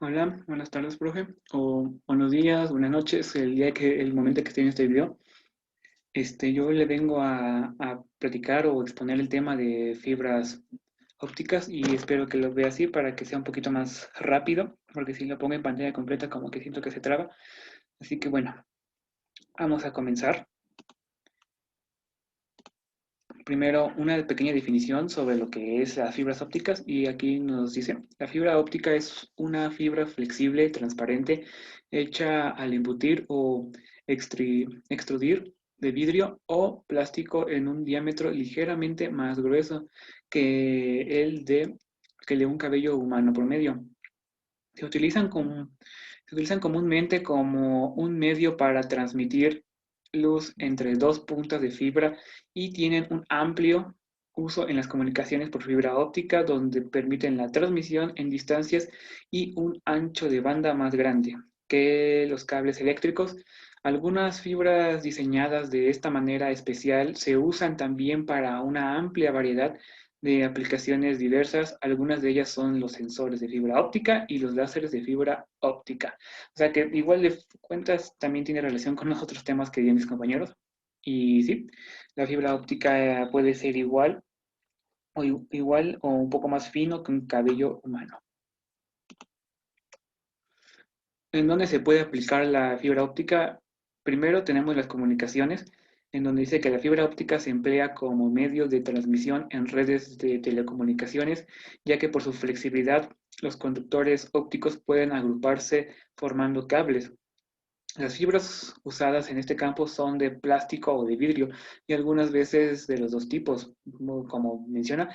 Hola, buenas tardes, profe, o buenos días, buenas noches, el momento que esté en este video. Yo le vengo a platicar o exponer el tema de fibras ópticas y espero que lo vea así para que sea un poquito más rápido, porque si lo pongo en pantalla completa como que siento que se traba. Así que bueno, vamos a comenzar. Primero, una pequeña definición sobre lo que es las fibras ópticas y aquí nos dice, la fibra óptica es una fibra flexible, transparente, hecha al embutir o extrudir de vidrio o plástico en un diámetro ligeramente más grueso que el de un cabello humano promedio. Se utilizan, se utilizan comúnmente como un medio para transmitir luz entre dos puntas de fibra y tienen un amplio uso en las comunicaciones por fibra óptica, donde permiten la transmisión en distancias y un ancho de banda más grande que los cables eléctricos. Algunas fibras diseñadas de esta manera especial se usan también para una amplia variedad de aplicaciones diversas. Algunas de ellas son los sensores de fibra óptica y los láseres de fibra óptica. O sea que igual de cuentas también tiene relación con los otros temas que di mis compañeros. Y sí, la fibra óptica puede ser igual o un poco más fino que un cabello humano. ¿En dónde se puede aplicar la fibra óptica? Primero tenemos las comunicaciones, en donde dice que la fibra óptica se emplea como medio de transmisión en redes de telecomunicaciones, ya que por su flexibilidad los conductores ópticos pueden agruparse formando cables. Las fibras usadas en este campo son de plástico o de vidrio y algunas veces de los dos tipos. Como menciona,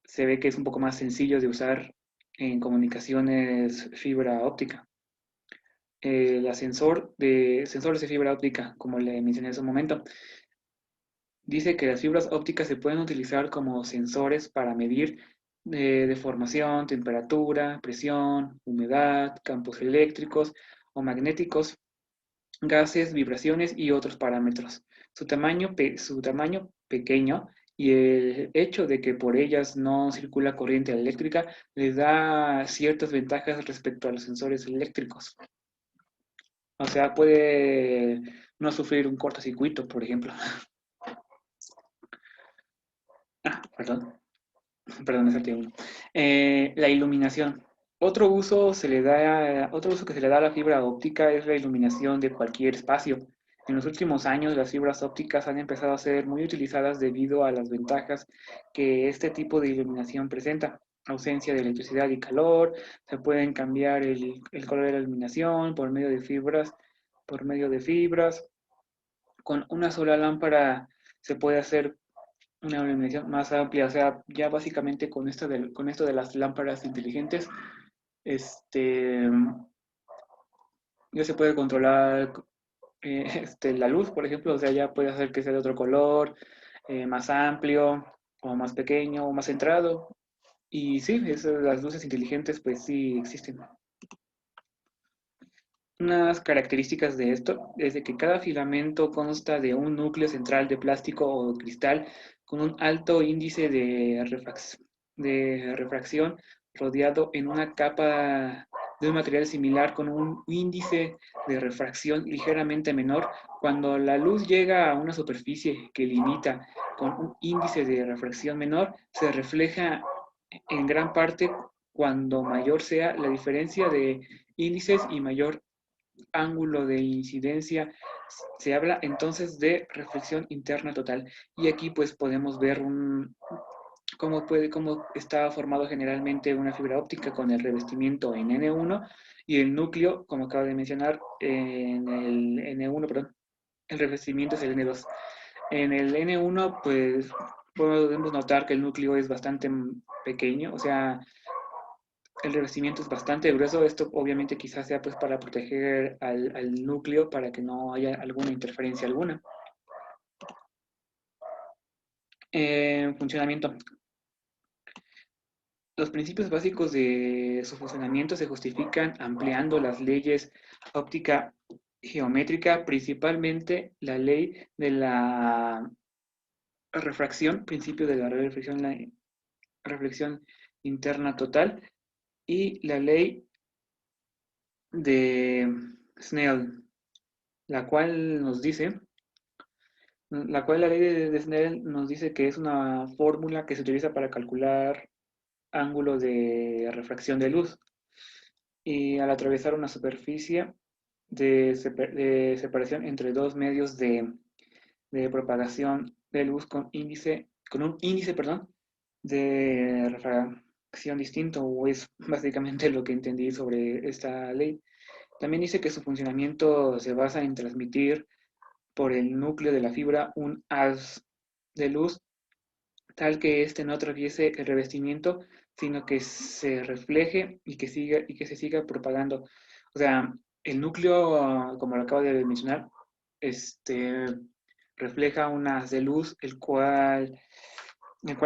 se ve que es un poco más sencillo de usar en comunicaciones fibra óptica. El ascensor de sensores de fibra óptica, como le mencioné hace un momento, dice que las fibras ópticas se pueden utilizar como sensores para medir deformación, temperatura, presión, humedad, campos eléctricos o magnéticos, gases, vibraciones y otros parámetros. Su tamaño pequeño y el hecho de que por ellas no circula corriente eléctrica les da ciertas ventajas respecto a los sensores eléctricos. O sea, puede no sufrir un cortocircuito, por ejemplo. Perdón, perdón, es uno. La iluminación. Otro uso que se le da a la fibra óptica es la iluminación de cualquier espacio. En los últimos años, las fibras ópticas han empezado a ser muy utilizadas debido a las ventajas que este tipo de iluminación presenta. Ausencia de electricidad y calor, se pueden cambiar el color de la iluminación por medio de fibras. Con una sola lámpara se puede hacer una iluminación más amplia, o sea, ya básicamente con esto de las lámparas inteligentes, este, ya se puede controlar la luz, por ejemplo, o sea, ya puede hacer que sea de otro color, más amplio, o más pequeño, o más centrado. Y sí, las luces inteligentes pues sí existen. Unas características de esto es de que cada filamento consta de un núcleo central de plástico o cristal con un alto índice de refracción rodeado en una capa de un material similar con un índice de refracción ligeramente menor. Cuando la luz llega a una superficie que limita con un índice de refracción menor, se refleja en gran parte cuando mayor sea la diferencia de índices y mayor ángulo de incidencia. Se habla entonces de reflexión interna total. Y aquí pues podemos ver cómo está formado generalmente una fibra óptica con el revestimiento en N1 y el núcleo, como acabo de mencionar, en el N1, perdón, el revestimiento es el N2. En el N1 pues podemos notar que el núcleo es bastante pequeño, o sea, el revestimiento es bastante grueso. Esto obviamente quizás sea pues para proteger al núcleo para que no haya alguna interferencia alguna. Funcionamiento. Los principios básicos de su funcionamiento se justifican ampliando las leyes óptica geométrica, principalmente la ley de la refracción, principio de la reflexión interna total, y la ley de Snell, la cual nos dice, la ley de Snell nos dice que es una fórmula que se utiliza para calcular ángulo de refracción de luz. Y al atravesar una superficie de separación entre dos medios de propagación de luz con un índice, perdón, de refracción distinto, o es básicamente lo que entendí sobre esta ley. También dice que su funcionamiento se basa en transmitir por el núcleo de la fibra un haz de luz tal que éste no atraviese el revestimiento, sino que se refleje y que se siga propagando. O sea, el núcleo, como lo acabo de mencionar, este, refleja un haz de luz, el cual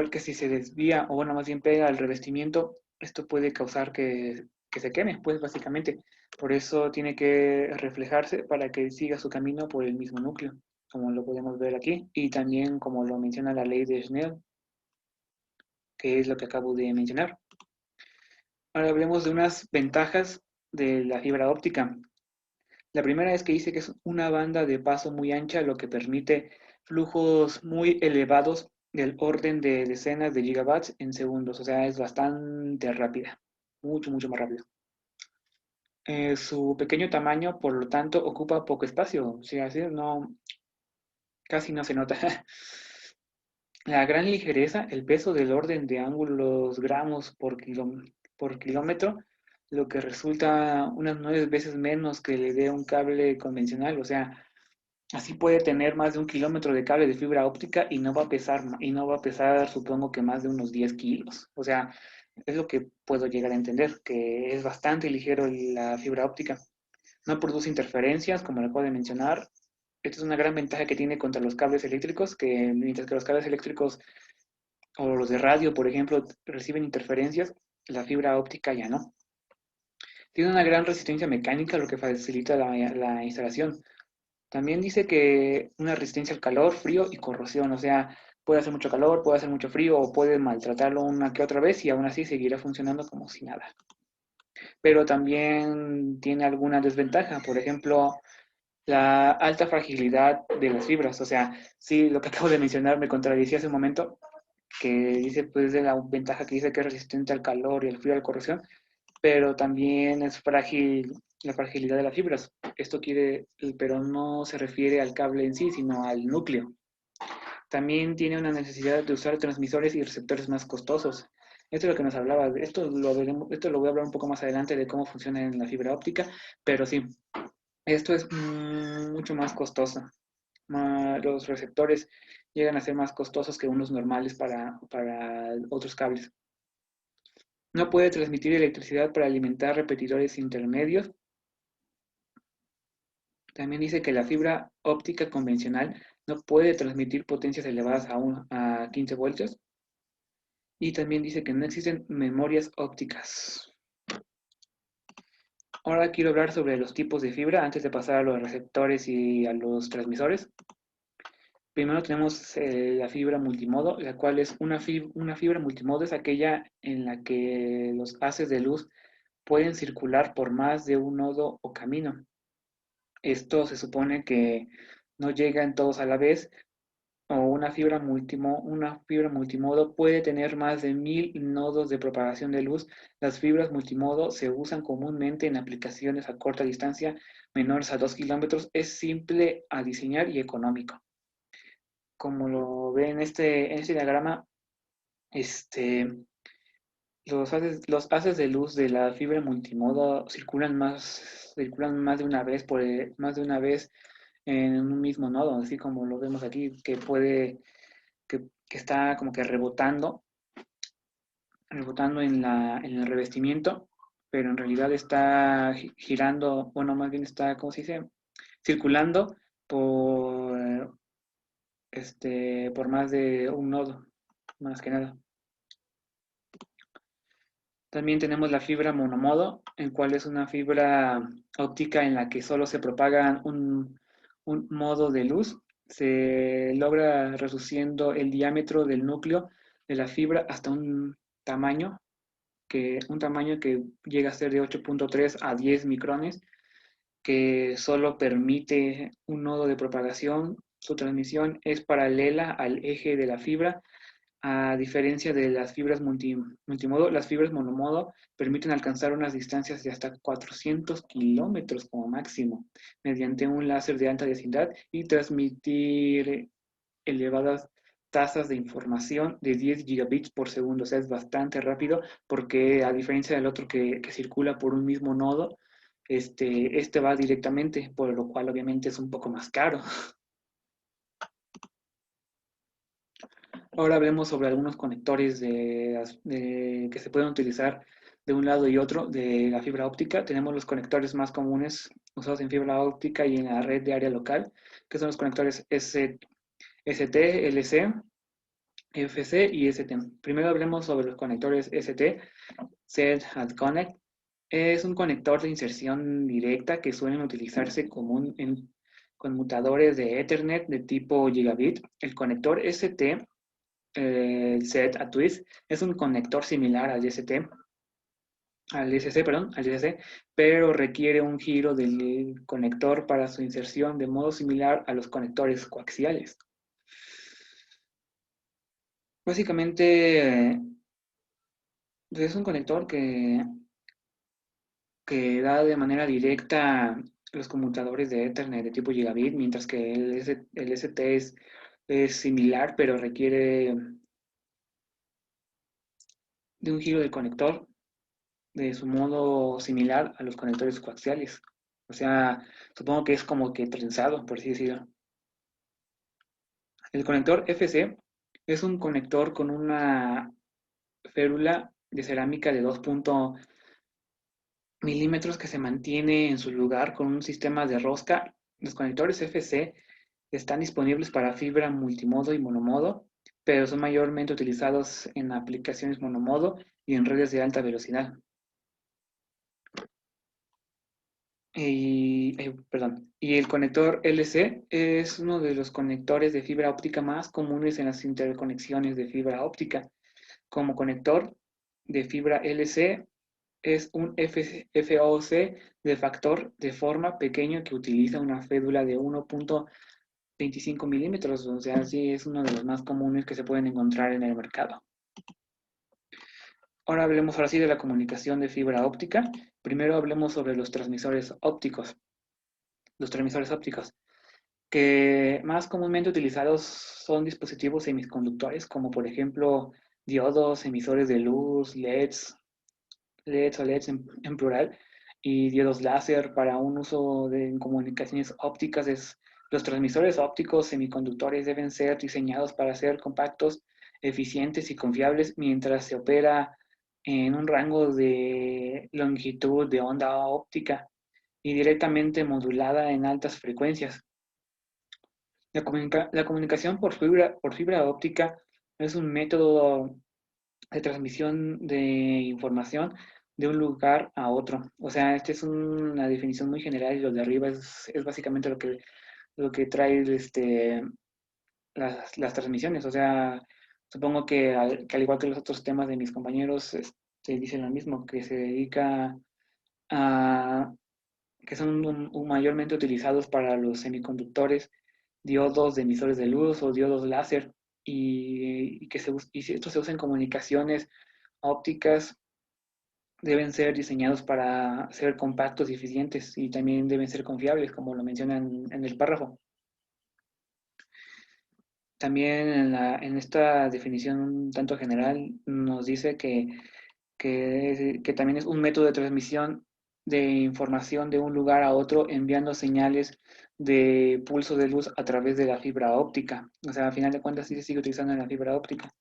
que si se desvía, o bueno, más bien pega al revestimiento, esto puede causar que se queme, pues básicamente. Por eso tiene que reflejarse para que siga su camino por el mismo núcleo, como lo podemos ver aquí, y también como lo menciona la ley de Snell, que es lo que acabo de mencionar. Ahora hablemos de unas ventajas de la fibra óptica. La primera es que dice que es una banda de paso muy ancha, lo que permite flujos muy elevados del orden de decenas de gigawatts en segundos. O sea, es bastante rápida, mucho, mucho más rápido. Su pequeño tamaño, por lo tanto, ocupa poco espacio. O sea, así no, casi no se nota. La gran ligereza, el peso del orden de ángulos gramos por kilómetro, lo que resulta unas 9 veces menos que le dé un cable convencional. O sea, así puede tener más de 1 kilómetro de cable de fibra óptica y no va a pesar, supongo que más de unos 10 kilos. O sea, es lo que puedo llegar a entender, que es bastante ligero la fibra óptica. No produce interferencias, como lo acabo de mencionar. Esta es una gran ventaja que tiene contra los cables eléctricos, que mientras que los cables eléctricos o los de radio, por ejemplo, reciben interferencias, la fibra óptica ya no. Tiene una gran resistencia mecánica, lo que facilita la instalación. También dice que una resistencia al calor, frío y corrosión, o sea, puede hacer mucho calor, puede hacer mucho frío o puede maltratarlo una que otra vez y aún así seguirá funcionando como si nada. Pero también tiene alguna desventaja, por ejemplo, la alta fragilidad de las fibras, o sea, sí, lo que acabo de mencionar me contradicía hace un momento, que dice pues de la ventaja que dice que es resistente al calor y al frío y a la corrosión, pero también es frágil la fragilidad de las fibras. Pero no se refiere al cable en sí, sino al núcleo. También tiene una necesidad de usar transmisores y receptores más costosos. Esto es lo que nos hablaba, esto lo voy a hablar un poco más adelante de cómo funciona en la fibra óptica, pero sí, esto es mucho más costoso. Los receptores llegan a ser más costosos que unos normales para otros cables. No puede transmitir electricidad para alimentar repetidores intermedios. También dice que la fibra óptica convencional no puede transmitir potencias elevadas a 15 voltios. Y también dice que no existen memorias ópticas. Ahora quiero hablar sobre los tipos de fibra antes de pasar a los receptores y a los transmisores. Primero tenemos la fibra multimodo, la cual es una fibra multimodo, es aquella en la que los haces de luz pueden circular por más de un nodo o camino. Esto se supone que no llegan todos a la vez, o una fibra multimodo puede tener más de 1000 nodos de propagación de luz. Las fibras multimodo se usan comúnmente en aplicaciones a corta distancia menores a 2 kilómetros. Es simple a diseñar y económico. Como lo ve en este diagrama, este, los haces de luz de la fibra multimodo circulan más de una vez en un mismo nodo, así como lo vemos aquí, que está como que rebotando en el revestimiento, pero en realidad está girando, bueno, más bien está, ¿cómo se dice? Circulando por, por más de un nodo, más que nada. También tenemos la fibra monomodo, el cual es una fibra óptica en la que solo se propaga un modo de luz. Se logra reduciendo el diámetro del núcleo de la fibra hasta un tamaño un tamaño que llega a ser de 8.3 a 10 micrones, que solo permite un nodo de propagación. Su transmisión es paralela al eje de la fibra. A diferencia de las fibras multimodo, las fibras monomodo permiten alcanzar unas distancias de hasta 400 kilómetros como máximo mediante un láser de alta densidad y transmitir elevadas tasas de información de 10 gigabits por segundo. O sea, es bastante rápido porque a diferencia del otro que circula por un mismo nodo, este va directamente, por lo cual obviamente es un poco más caro. Ahora hablemos sobre algunos conectores que se pueden utilizar de un lado y otro de la fibra óptica. Tenemos los conectores más comunes usados en fibra óptica y en la red de área local, que son los conectores ST, LC, FC y ST. Primero hablemos sobre los conectores ST, Set and Connect. Es un conector de inserción directa que suelen utilizarse común en conmutadores de Ethernet de tipo gigabit. El conector ST, el set a twist, es un conector similar al ST, al SC, perdón, al SC, pero requiere un giro del conector para su inserción de modo similar a los conectores coaxiales. Básicamente es un conector que da de manera directa los conmutadores de Ethernet de tipo gigabit, mientras que el ST es similar, pero requiere de un giro del conector de su modo similar a los conectores coaxiales. O sea, supongo que es como que trenzado, por así decirlo. El conector FC es un conector con una férula de cerámica de 2 milímetros que se mantiene en su lugar con un sistema de rosca. Los conectores FC están disponibles para fibra multimodo y monomodo, pero son mayormente utilizados en aplicaciones monomodo y en redes de alta velocidad. Y el conector LC es uno de los conectores de fibra óptica más comunes en las interconexiones de fibra óptica. Como conector de fibra LC es un FOC de factor de forma pequeño que utiliza una fédula de 1.25 milímetros, o sea, sí es uno de los más comunes que se pueden encontrar en el mercado. Ahora hablemos ahora sí de la comunicación de fibra óptica. Primero hablemos sobre los transmisores ópticos. Los transmisores ópticos, que más comúnmente utilizados son dispositivos semiconductores, como por ejemplo diodos, emisores de luz, LEDs o LEDs en plural, y diodos láser para un uso en comunicaciones ópticas. Los transmisores ópticos semiconductores deben ser diseñados para ser compactos, eficientes y confiables mientras se opera en un rango de longitud de onda óptica y directamente modulada en altas frecuencias. La comunicación por fibra óptica es un método de transmisión de información de un lugar a otro. O sea, esta es una definición muy general y lo de arriba es básicamente lo que trae las transmisiones. O sea, supongo que al igual que los otros temas de mis compañeros, dicen lo mismo, que se dedica a que son mayormente utilizados para los semiconductores, diodos de emisores de luz o diodos láser, y si estos se usan en comunicaciones ópticas, deben ser diseñados para ser compactos y eficientes y también deben ser confiables, como lo mencionan en el párrafo. También en esta definición un tanto general nos dice que también es un método de transmisión de información de un lugar a otro enviando señales de pulso de luz a través de la fibra óptica. O sea, a final de cuentas sí se sigue utilizando en la fibra óptica.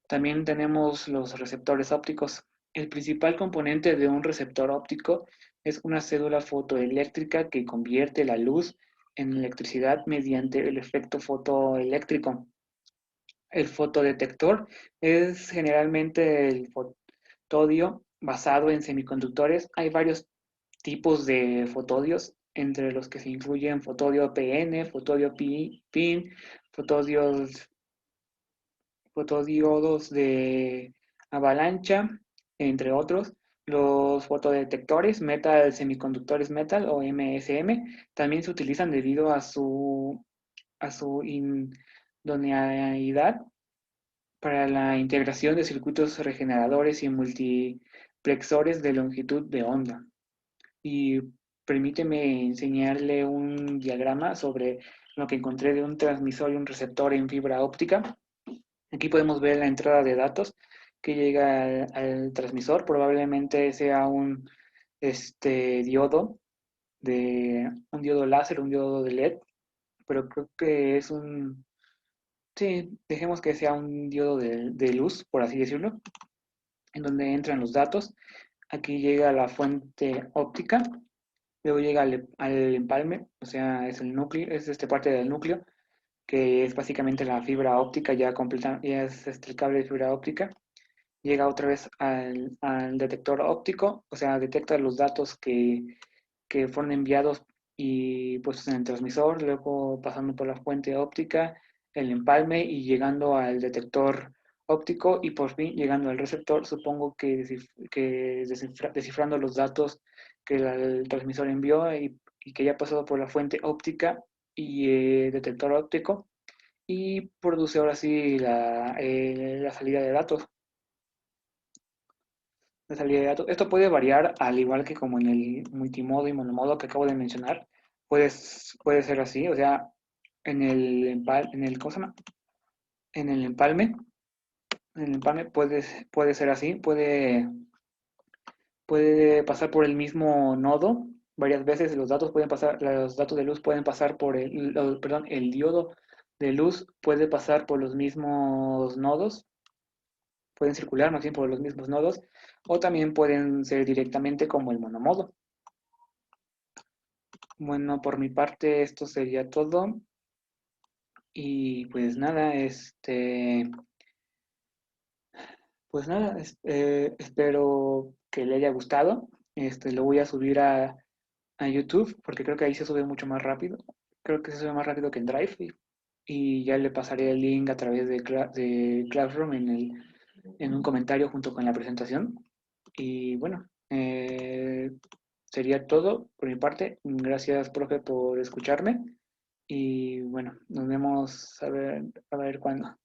También tenemos los receptores ópticos. El principal componente de un receptor óptico es una cédula fotoeléctrica que convierte la luz en electricidad mediante el efecto fotoeléctrico. El fotodetector es generalmente el fotodio basado en semiconductores. Hay varios tipos de fotodios, entre los que se incluyen fotodio PN, fotodio PIN, fotodiodos de avalancha entre otros. Los fotodetectores Metal Semiconductores Metal o MSM también se utilizan debido a su idoneidad para la integración de circuitos regeneradores y multiplexores de longitud de onda. Y permíteme enseñarle un diagrama sobre lo que encontré de un transmisor y un receptor en fibra óptica. Aquí podemos ver la entrada de datos que llega al transmisor. Probablemente sea un diodo un diodo láser, un diodo de LED, pero creo que es sí, dejemos que sea un diodo de luz, por así decirlo, en donde entran los datos. Aquí llega la fuente óptica, luego llega al empalme, o sea, es el núcleo, es parte del núcleo, que es básicamente la fibra óptica ya completa, ya es el cable de fibra óptica. Llega otra vez al detector óptico, o sea, detecta los datos que fueron enviados y puestos en el transmisor, luego pasando por la fuente óptica, el empalme y llegando al detector óptico y por fin llegando al receptor, supongo que descifrando los datos que el transmisor envió y que ya pasó por la fuente óptica y detector óptico y produce ahora sí la salida de datos. La salida de datos. Esto puede variar al igual que como en el multimodo y monomodo que acabo de mencionar. Puede ser así, o sea, ¿cómo se llama? En el empalme puede ser así, puede pasar por el mismo nodo varias veces. Los datos de luz pueden pasar perdón, el diodo de luz puede pasar por los mismos nodos, pueden circular más bien por los mismos nodos, o también pueden ser directamente como el monomodo. Bueno, por mi parte esto sería todo. Y pues nada, espero que le haya gustado. Lo voy a subir a YouTube porque creo que ahí se sube mucho más rápido. Creo que se sube más rápido que en Drive y ya le pasaré el link a través de Classroom en un comentario junto con la presentación. Y bueno, sería todo por mi parte. Gracias, profe, por escucharme. Y bueno, nos vemos a ver cuándo.